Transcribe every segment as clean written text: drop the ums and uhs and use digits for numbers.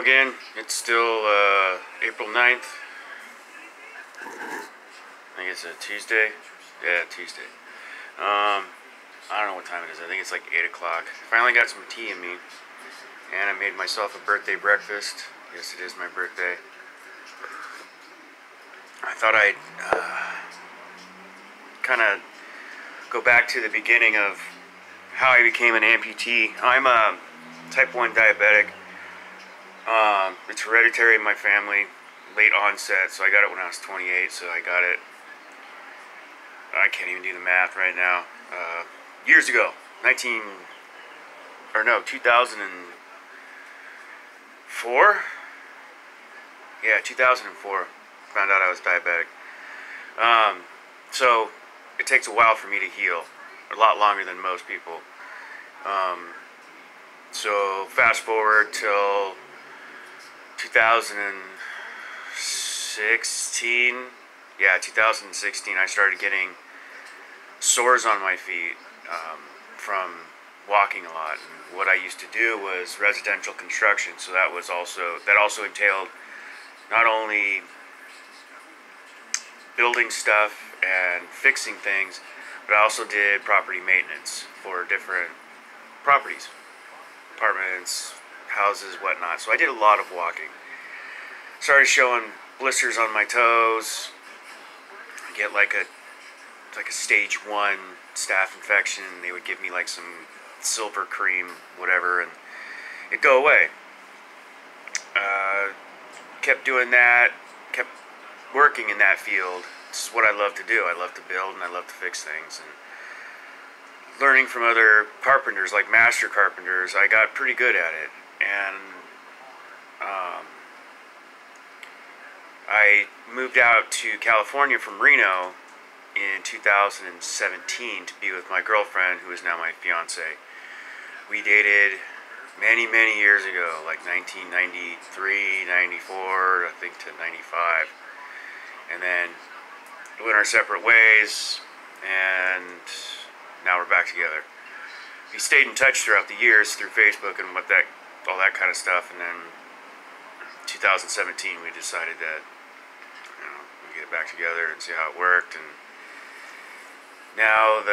again. It's still April 9th. I think it's a Tuesday. Yeah, Tuesday. I don't know what time it is. I think it's like 8 o'clock. Finally got some tea in me. And I made myself a birthday breakfast. Yes, it is my birthday. I thought I'd kind of go back to the beginning of how I became an amputee. I'm a type 1 diabetic. It's hereditary in my family, late onset, so I got it when I was 28, so I got it, I can't even do the math right now, years ago, 2004? Yeah, 2004, found out I was diabetic. So, it takes a while for me to heal, a lot longer than most people. So, fast forward till 2016, yeah, 2016, I started getting sores on my feet from walking a lot. And what I used to do was residential construction, so that also entailed not only building stuff and fixing things, but I also did property maintenance for different properties, apartments, houses, whatnot. So I did a lot of walking. Started showing blisters on my toes. I get like a stage 1 staph infection. They would give me like some silver cream, whatever, and it'd go away. Kept doing that. Kept working in that field. It's what I love to do. I love to build and I love to fix things. And learning from other carpenters, like master carpenters, I got pretty good at it. And I moved out to California from Reno in 2017 to be with my girlfriend, who is now my fiance. We dated many, many years ago, like 1993, 94, I think to 95. And then we went our separate ways, and now we're back together. We stayed in touch throughout the years through Facebook and all that kind of stuff, and then 2017 we decided that we'd get back together and see how it worked. And now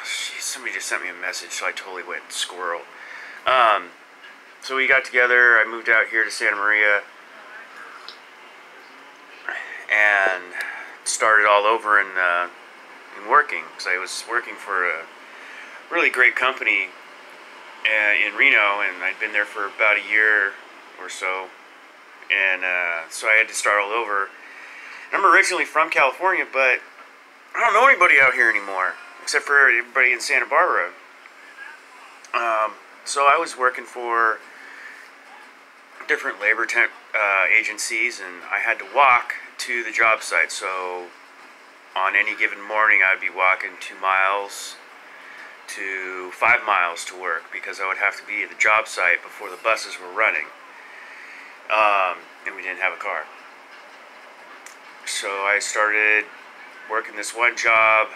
somebody just sent me a message, so I totally went squirrel. So we got together. I moved out here to Santa Maria and started all over in working, because I was working for a really great company in Reno, and I'd been there for about a year or so, and so I had to start all over. And I'm originally from California, but I don't know anybody out here anymore, except for everybody in Santa Barbara. So I was working for different labor agencies, and I had to walk to the job site. So on any given morning, I'd be walking 2 miles to 5 miles to work, because I would have to be at the job site before the buses were running, and we didn't have a car. So I started working this one job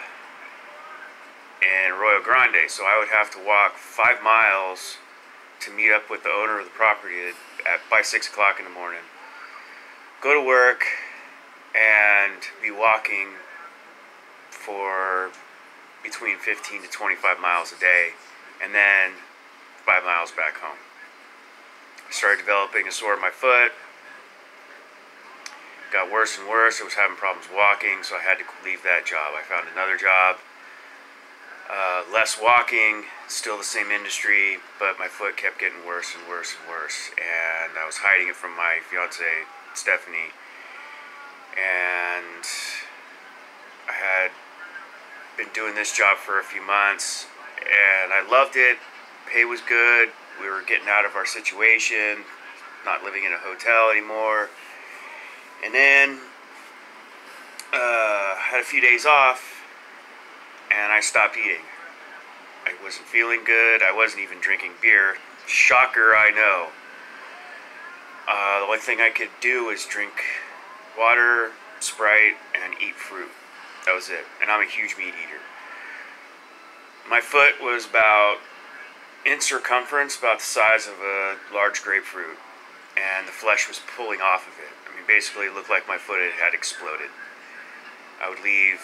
in Arroyo Grande, so I would have to walk 5 miles to meet up with the owner of the property by 6 o'clock in the morning, go to work, and be walking for between 15 to 25 miles a day, and then 5 miles back home. I started developing a sore in my foot. Got worse and worse. I was having problems walking, so I had to leave that job. I found another job, less walking, still the same industry, but my foot kept getting worse and worse and worse, and I was hiding it from my fiance, Stephanie, and I had been doing this job for a few months, and I loved it. Pay was good. We were getting out of our situation, not living in a hotel anymore. And then had a few days off, and I stopped eating. I wasn't feeling good. I wasn't even drinking beer. Shocker, I know. The only thing I could do was drink water, Sprite, and eat fruit. That was it. And I'm a huge meat eater. My foot was about in circumference about the size of a large grapefruit, and the flesh was pulling off of it. I mean, basically, it looked like my foot had exploded. I would leave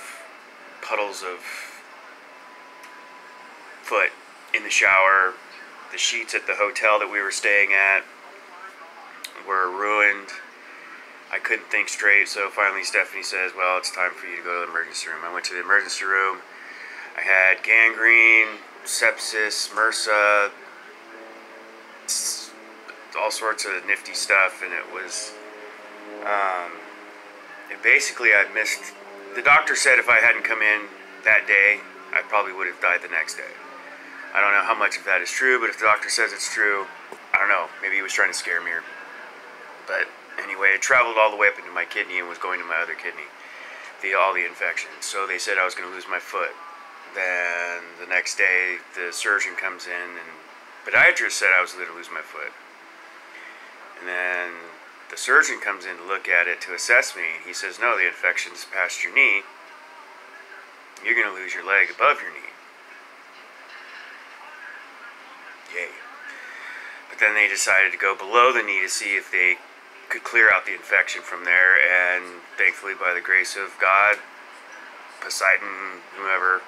puddles of foot in the shower. The sheets at the hotel that we were staying at were ruined. I couldn't think straight, so finally Stephanie says, well, it's time for you to go to the emergency room. I went to the emergency room. I had gangrene, sepsis, MRSA, all sorts of nifty stuff, and it was, basically I missed, the doctor said if I hadn't come in that day, I probably would have died the next day. I don't know how much of that is true, but if the doctor says it's true, I don't know, maybe he was trying to scare me. But anyway, it traveled all the way up into my kidney and was going to my other kidney, all the infections. So they said I was going to lose my foot. Then the next day, the surgeon comes in, and the podiatrist said I was going to lose my foot. And then the surgeon comes in to look at it to assess me. He says, no, the infection's past your knee. You're going to lose your leg above your knee. Yay. But then they decided to go below the knee to see if they could clear out the infection from there, and thankfully, by the grace of God, Poseidon, whoever,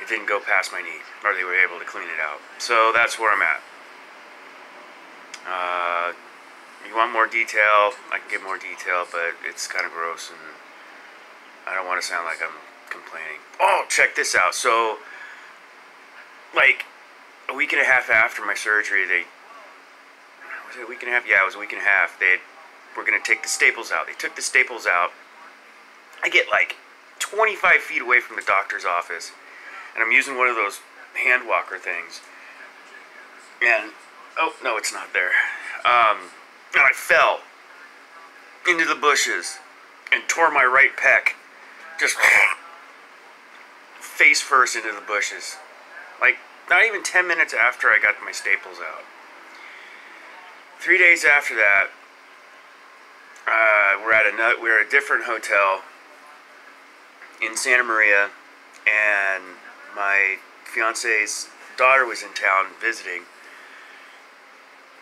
it didn't go past my knee, or they were able to clean it out. So that's where I'm at. You want more detail? I can give more detail, but it's kind of gross, and I don't want to sound like I'm complaining. Oh, check this out. So, like, a week and a half after my surgery, was it a week and a half? Yeah, it was a week and a half. They were going to take the staples out. They took the staples out. I get like 25 feet away from the doctor's office, and I'm using one of those hand walker things. And, oh, no, it's not there. And I fell into the bushes and tore my right pec. Just face first into the bushes. Like, not even 10 minutes after I got my staples out. 3 days after that, we're at a different hotel in Santa Maria, and my fiance's daughter was in town visiting.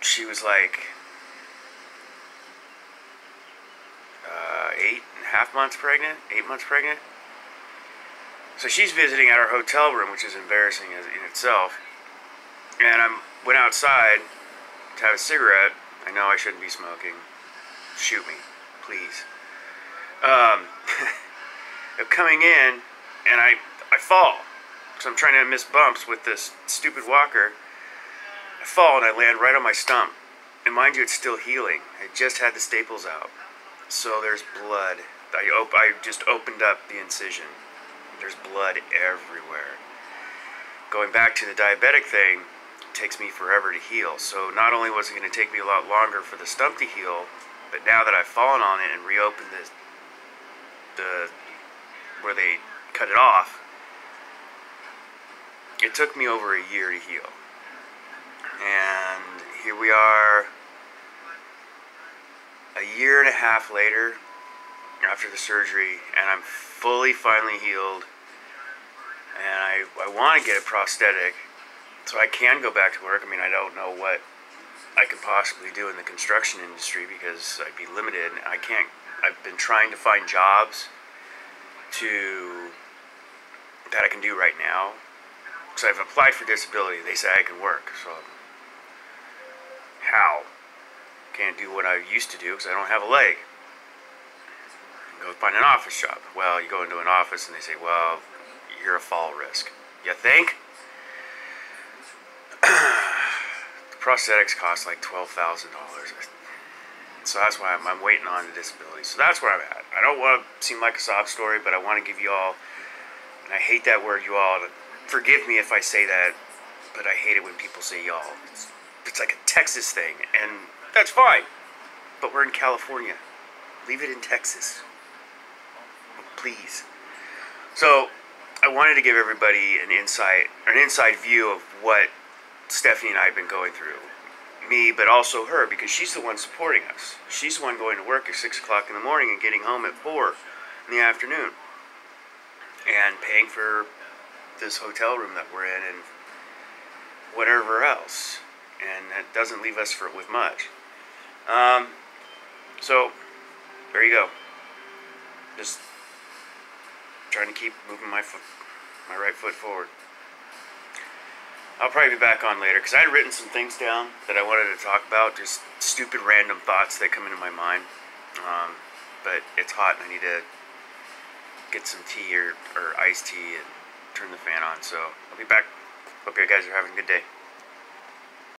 She was like 8.5 months pregnant, 8 months pregnant. So she's visiting at our hotel room, which is embarrassing in itself. And I went outside to have a cigarette. I know I shouldn't be smoking. Shoot me, please. Coming in, and I fall. Because I'm trying to miss bumps with this stupid walker. I fall and I land right on my stump. And mind you, it's still healing. I just had the staples out. So there's blood. I just opened up the incision. There's blood everywhere. Going back to the diabetic thing, it takes me forever to heal. So not only was it going to take me a lot longer for the stump to heal, but now that I've fallen on it and reopened the where they cut it off, it took me over a year to heal. And here we are, a year and a half later, after the surgery, and I'm finally healed, and I want to get a prosthetic so I can go back to work. I mean, I don't know what I could possibly do in the construction industry because I'd be limited. I've been trying to find jobs that I can do right now. So I've applied for disability. They say I can work. So how? Can't do what I used to do because I don't have a leg. Go find an office job. Well, you go into an office and they say, well, you're a fall risk. You think? The prosthetics cost like $12,000. So that's why I'm waiting on the disability. So that's where I'm at. I don't want to seem like a sob story, but I want to give you all, and I hate that word you all, forgive me if I say that, but I hate it when people say y'all. It's like a Texas thing, and that's fine. But we're in California. Leave it in Texas. Please. So I wanted to give everybody an inside view of what Stephanie and I have been going through. Me, but also her, because she's the one supporting us. She's the one going to work at 6 o'clock in the morning and getting home at 4 in the afternoon. And paying for this hotel room that we're in, and whatever else, and that doesn't leave us with much. So there you go. Just trying to keep moving my right foot forward. I'll probably be back on later because I had written some things down that I wanted to talk about, just stupid random thoughts that come into my mind. But it's hot and I need to get some tea or iced tea and turn the fan on. So I'll be back. Hope you guys are having a good day.